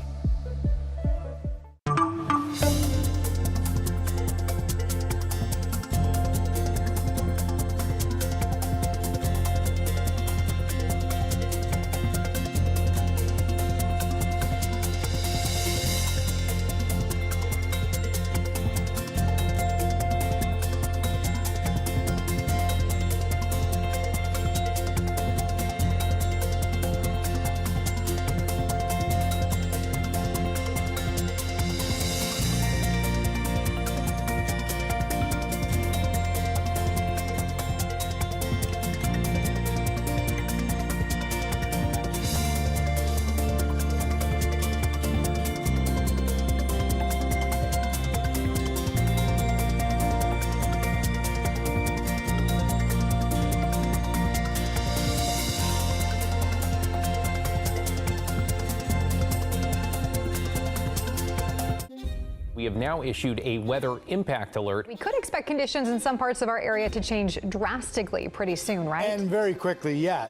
We have now issued a weather impact alert. We could expect conditions in some parts of our area to change drastically pretty soon, right? And very quickly, yeah.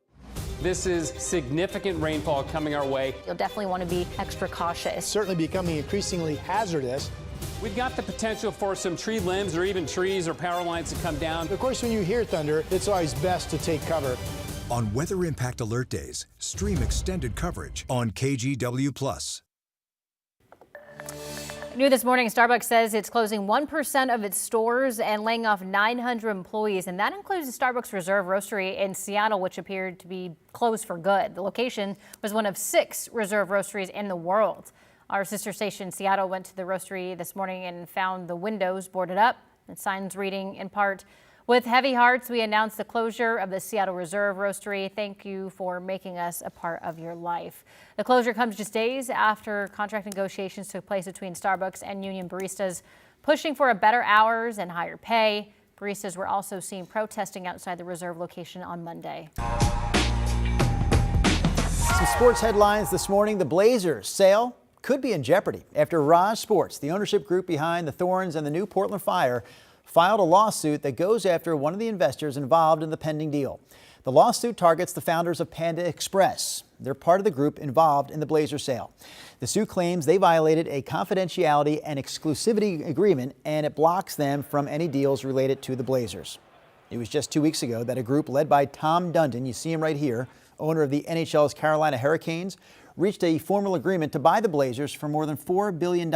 This is significant rainfall coming our way. You'll definitely want to be extra cautious. Certainly becoming increasingly hazardous. We've got the potential for some tree limbs or even trees or power lines to come down. Of course, when you hear thunder, it's always best to take cover. On Weather Impact Alert Days, stream extended coverage on KGW Plus. New this morning, Starbucks says it's closing 1% of its stores and laying off 900 employees, and that includes the Starbucks Reserve Roastery in Seattle, which appeared to be closed for good. The location was one of 6 Reserve Roasteries in the world. Our sister station Seattle went to the roastery this morning and found the windows boarded up and signs reading in part, With heavy hearts, we announced the closure of the Seattle Reserve Roastery. Thank you for making us a part of your life. The closure comes just days after contract negotiations took place between Starbucks and union baristas, pushing for better hours and higher pay. Baristas were also seen protesting outside the Reserve location on Monday. Some sports headlines this morning. The Blazers' sale could be in jeopardy after Raj Sports, the ownership group behind the Thorns and the new Portland Fire, filed a lawsuit that goes after one of the investors involved in the pending deal. The lawsuit targets the founders of Panda Express. They're part of the group involved in the Blazers sale. The suit claims they violated a confidentiality and exclusivity agreement, and it blocks them from any deals related to the Blazers. It was just 2 weeks ago that a group led by Tom Dundon, you see him right here, owner of the NHL's Carolina Hurricanes, reached a formal agreement to buy the Blazers for more than $4 billion.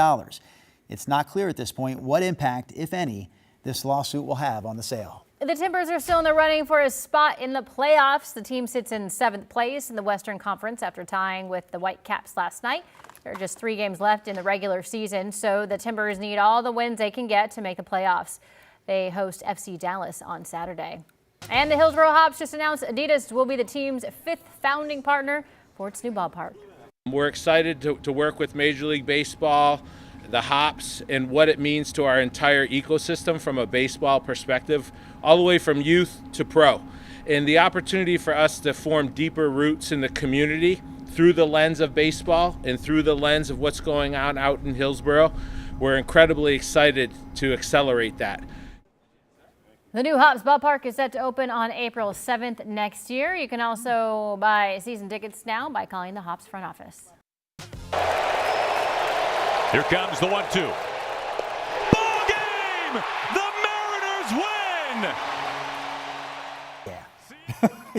It's not clear at this point what impact, if any, this lawsuit will have on the sale. The Timbers are still in the running for a spot in the playoffs. The team sits in 7th place in the Western Conference after tying with the Whitecaps last night. There are just 3 games left in the regular season, so the Timbers need all the wins they can get to make the playoffs. They host FC Dallas on Saturday. And the Hillsboro Hops just announced Adidas will be the team's 5th founding partner for its new ballpark. We're excited to work with Major League Baseball, the Hops, and what it means to our entire ecosystem from a baseball perspective, all the way from youth to pro. And the opportunity for us to form deeper roots in the community through the lens of baseball and through the lens of what's going on out in Hillsboro, we're incredibly excited to accelerate that. The new Hops ballpark is set to open on April 7th next year. You can also buy season tickets now by calling the Hops front office. Here comes the 1-2. Ball game! The Mariners win!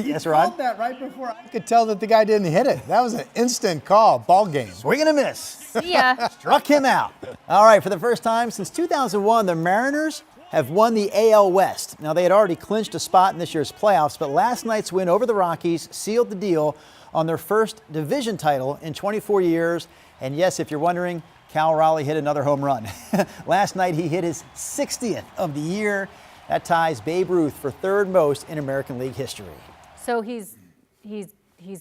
Yes, Rod? Called that right before I could tell that the guy didn't hit it. That was an instant call. Ball game. Swing and a miss. See ya. Struck him out. All right, for the first time since 2001, the Mariners have won the AL West. Now, they had already clinched a spot in this year's playoffs, but last night's win over the Rockies sealed the deal on their first division title in 24 years. And yes, if you're wondering, Cal Raleigh hit another home run. Last night, he hit his 60th of the year. That ties Babe Ruth for 3rd most in American League history. So he's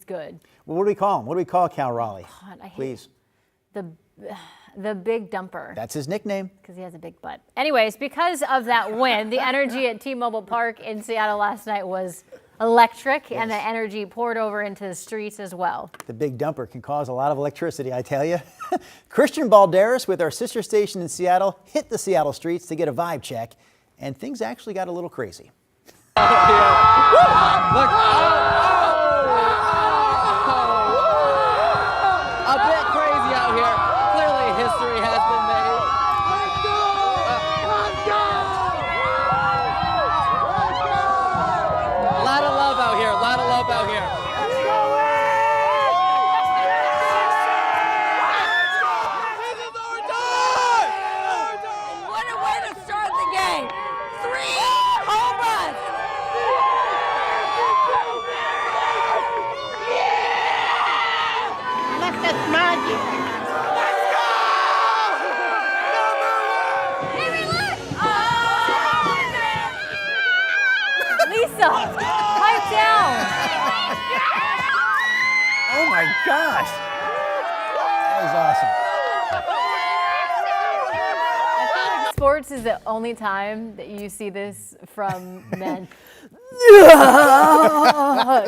good. Well, what do we call him? What do we call Cal Raleigh? God, I hate Please. The big dumper. That's his nickname. Because he has a big butt. Anyways, because of that win, the energy at T-Mobile Park in Seattle last night was electric, and the energy poured over into the streets as well. The big dumper can cause a lot of electricity, I tell you. Christian Balderas with our sister station in Seattle hit the Seattle streets to get a vibe check, and things actually got a little crazy. Look, a bit crazy out here. Clearly history has been made. Let's go! Let's go! A lot of love out here, a lot of love out here. Let's go! This is our time! What a way to start the game! 3 home runs! That's magic. Let's go! Lisa, pipe down. Oh my gosh. That was awesome. I feel like sports is the only time that you see this from men.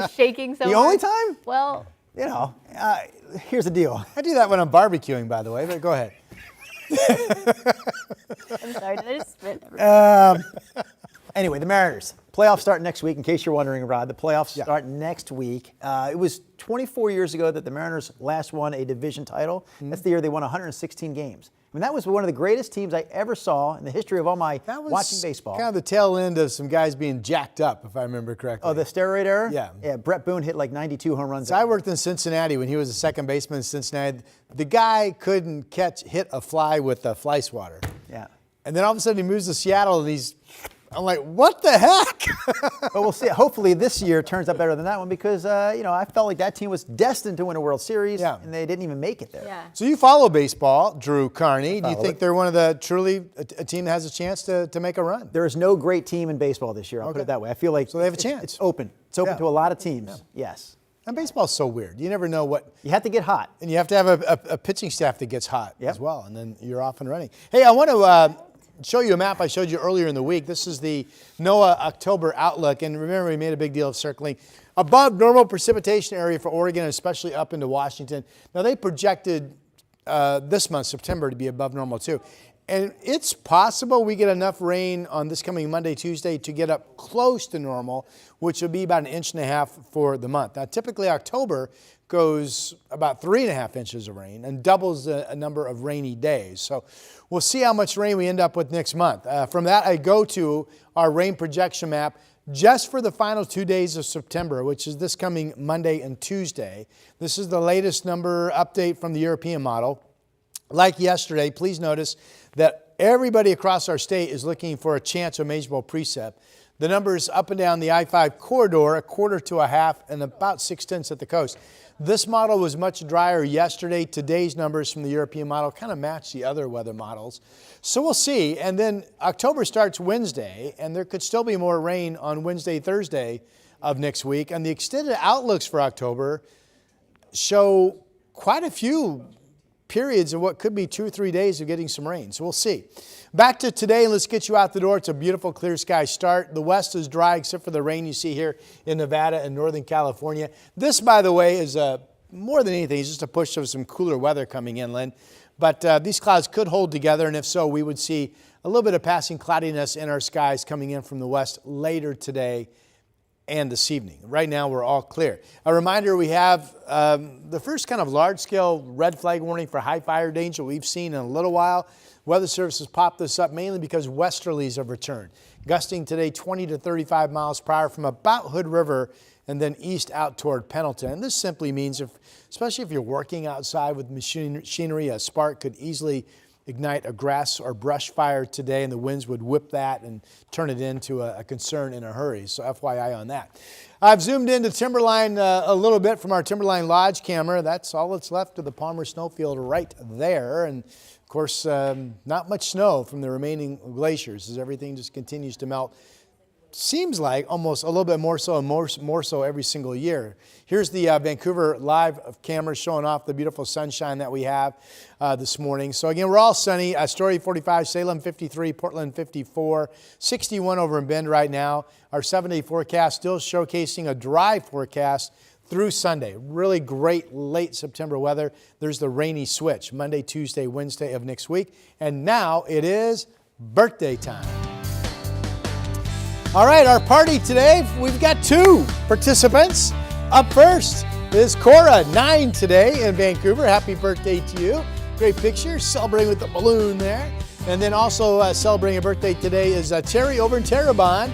Shaking so The much. only time? Well, You know, here's the deal. I do that when I'm barbecuing, by the way, but go ahead. I'm sorry, did I just spit? Anyway, the Mariners. Playoffs start next week, in case you're wondering, Rod. The playoffs start next week. It was 24 years ago that the Mariners last won a division title. That's the year they won 116 games. I mean, that was one of the greatest teams I ever saw in the history of all my watching baseball. Kind of the tail end of some guys being jacked up, if I remember correctly. Oh, the steroid era? Yeah. Yeah, Brett Boone hit like 92 home runs. So I worked in Cincinnati when he was a second baseman in Cincinnati. The guy couldn't hit a fly with a fly swatter. Yeah. And then all of a sudden he moves to Seattle and he's I'm like, what the heck? But we'll see. Hopefully this year turns out better than that one because, I felt like that team was destined to win a World Series, and they didn't even make it there. Yeah. So you follow baseball, Drew Carney. Do you think it. they're one of the truly a team that has a chance to make a run? There is no great team in baseball this year. I'll put it that way. I feel like so they have a chance. It's open. It's open to a lot of teams. Yes. And baseball's so weird. You never know what. You have to get hot. And you have to have a pitching staff that gets hot as well, and then you're off and running. Hey, I want to show you a map I showed you earlier in the week. This is the NOAA October outlook. And remember, we made a big deal of circling above normal precipitation area for Oregon, especially up into Washington. Now, they projected this month, September, to be above normal too. And it's possible we get enough rain on this coming Monday, Tuesday to get up close to normal, which would be about 1.5 inches for the month. Now, typically October goes about 3.5 inches of rain and doubles the number of rainy days. So we'll see how much rain we end up with next month. From that, I go to our rain projection map just for the final 2 days of September, which is this coming Monday and Tuesday. This is the latest number update from the European model. Like yesterday, please notice that everybody across our state is looking for a chance of measurable precip. The numbers up and down the I-5 corridor, 1/4 to 1/2, and about 6/10 at the coast. This model was much drier yesterday. Today's numbers from the European model kind of match the other weather models. So we'll see. And then October starts Wednesday, and there could still be more rain on Wednesday, Thursday of next week. And the extended outlooks for October show quite a few periods of what could be 2 or 3 days of getting some rain. So we'll see. Back to today, let's get you out the door. It's a beautiful clear sky start. The west is dry except for the rain you see here in Nevada and Northern California. This, by the way, is more than anything, is just a push of some cooler weather coming inland. But these clouds could hold together, and if so, we would see a little bit of passing cloudiness in our skies coming in from the west later today and this evening. Right now, we're all clear. A reminder, we have the first kind of large-scale red flag warning for high fire danger we've seen in a little while. Weather Service has popped this up mainly because westerlies have returned. Gusting today 20 to 35 miles per hour from about Hood River and then east out toward Pendleton. And this simply means, especially if you're working outside with machinery, a spark could easily ignite a grass or brush fire today, and the winds would whip that and turn it into a concern in a hurry. So FYI on that. I've zoomed into Timberline a little bit from our Timberline Lodge camera. That's all that's left of the Palmer Snowfield right there. And of course, not much snow from the remaining glaciers as everything just continues to melt. Seems like almost a little bit more so and more so every single year. Here's the Vancouver live camera showing off the beautiful sunshine that we have this morning. So again, we're all sunny. Story 45, Salem 53, Portland 54, 61 over in Bend right now. Our 7-day forecast still showcasing a dry forecast through Sunday. Really great late September weather. There's the rainy switch Monday, Tuesday, Wednesday of next week. And now it is birthday time. All right, our party today, we've got 2 participants. Up first is Cora, 9 today in Vancouver. Happy birthday to you. Great picture, celebrating with the balloon there. And then also celebrating a birthday today is Terry over in Terrebonne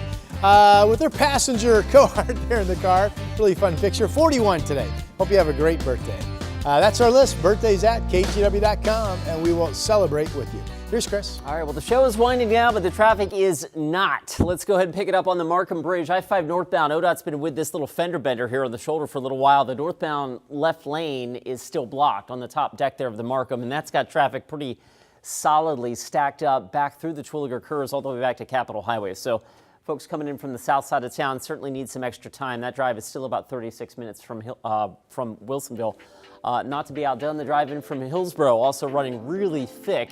with her passenger cohort there in the car. Really fun picture, 41 today. Hope you have a great birthday. That's our list, birthdays at KGW.com, and we will celebrate with you. Here's Chris. All right, well, the show is winding down, but the traffic is not. Let's go ahead and pick it up on the Markham Bridge. I-5 northbound. ODOT's been with this little fender bender here on the shoulder for a little while. The northbound left lane is still blocked on the top deck there of the Markham, and that's got traffic pretty solidly stacked up back through the Terwilliger Curves all the way back to Capitol Highway. So folks coming in from the south side of town certainly need some extra time. That drive is still about 36 minutes from Wilsonville. Not to be outdone, the drive in from Hillsborough also running really thick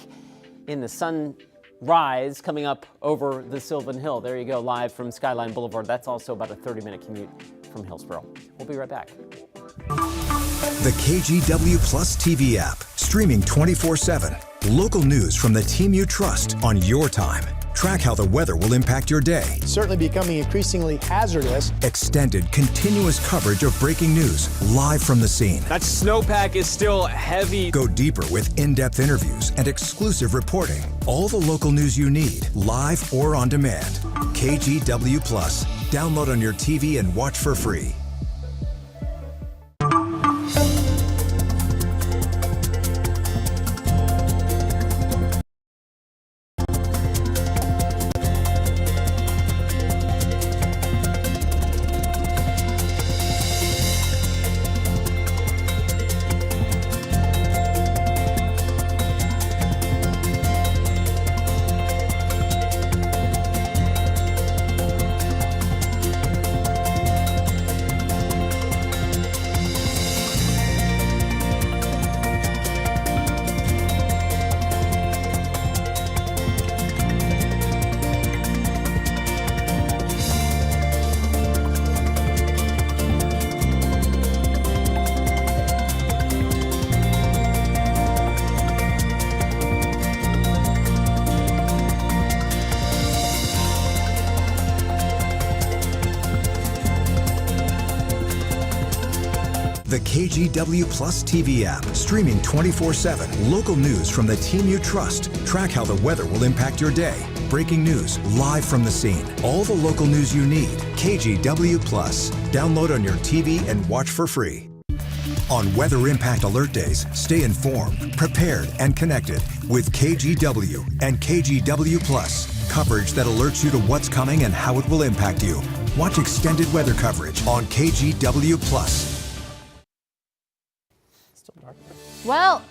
in the sunrise coming up over the Sylvan Hill. There you go, live from Skyline Boulevard. That's also about a 30-minute commute from Hillsborough. We'll be right back. The KGW Plus TV app, streaming 24/7. Local news from the team you trust on your time. Track how the weather will impact your day. Certainly becoming increasingly hazardous. Extended, continuous coverage of breaking news live from the scene. That snowpack is still heavy. Go deeper with in-depth interviews and exclusive reporting. All the local news you need, live or on demand. KGW Plus. Download on your TV and watch for free. The KGW Plus TV app, streaming 24/7. Local news from the team you trust. Track how the weather will impact your day. Breaking news live from the scene. All the local news you need. KGW Plus. Download on your TV and watch for free. On Weather Impact Alert Days, stay informed, prepared, and connected with KGW and KGW Plus. Coverage that alerts you to what's coming and how it will impact you. Watch extended weather coverage on KGW Plus. Well,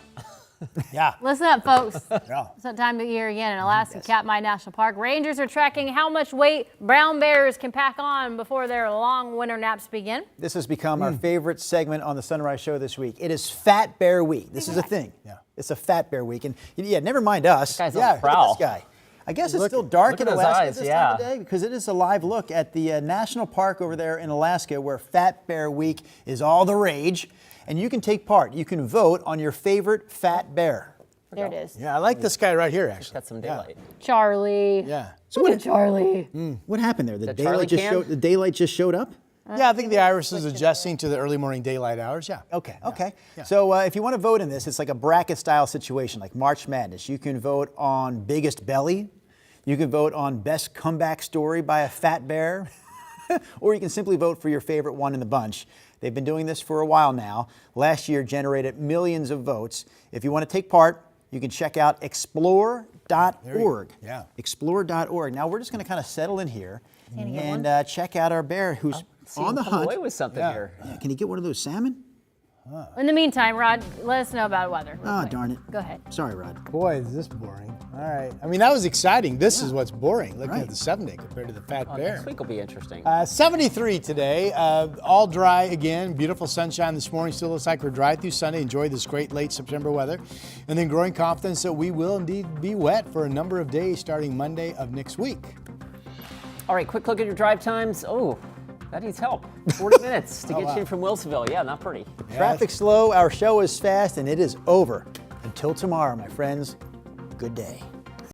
yeah. Listen up, folks. Yeah. It's that time of year again in Alaska Katmai National Park. Rangers are tracking how much weight brown bears can pack on before their long winter naps begin. This has become our favorite segment on the Sunrise Show this week. It is Fat Bear Week. This is a thing. Yeah. It's a Fat Bear Week. And yeah, never mind us. This guy's yeah, on the prowl. look at this guy. I guess it's still dark in at his Alaska eyes, this time of day because it is a live look at the national park over there in Alaska where Fat Bear Week is all the rage. And you can take part. You can vote on your favorite fat bear. There it is. Yeah, I like this guy right here, actually. He's got some daylight. Charlie. Yeah. So Look at Charlie. What happened there? The Charlie can? The daylight just showed up? Yeah, I think the iris is adjusting to the early morning daylight hours. Yeah. Okay. So if you want to vote in this, it's like a bracket style situation, like March Madness. You can vote on biggest belly. You can vote on best comeback story by a fat bear. Or you can simply vote for your favorite one in the bunch. They've been doing this for a while now. Last year generated millions of votes. If you want to take part, you can check out explore.org. Yeah. Explore.org. Now we're just going to kind of settle in here and check out our bear who's on the hunt. Away with something here. Yeah, can he get one of those salmon? In the meantime, Rod, let us know about weather. Oh, darn it. Go ahead. Sorry, Rod. Boy, is this boring. All right. I mean, that was exciting. This is what's boring, looking at the 7-day compared to the fat bear. Next week will be interesting. 73 today, all dry again. Beautiful sunshine this morning. Still looks like we're dry through Sunday. Enjoy this great late September weather. And then growing confidence that we will indeed be wet for a number of days starting Monday of next week. All right, quick look at your drive times. Oh, that needs help. 40 minutes to get you in from Wilsonville. Yeah, not pretty. Traffic slow, our show is fast, and it is over. Until tomorrow, my friends, good day.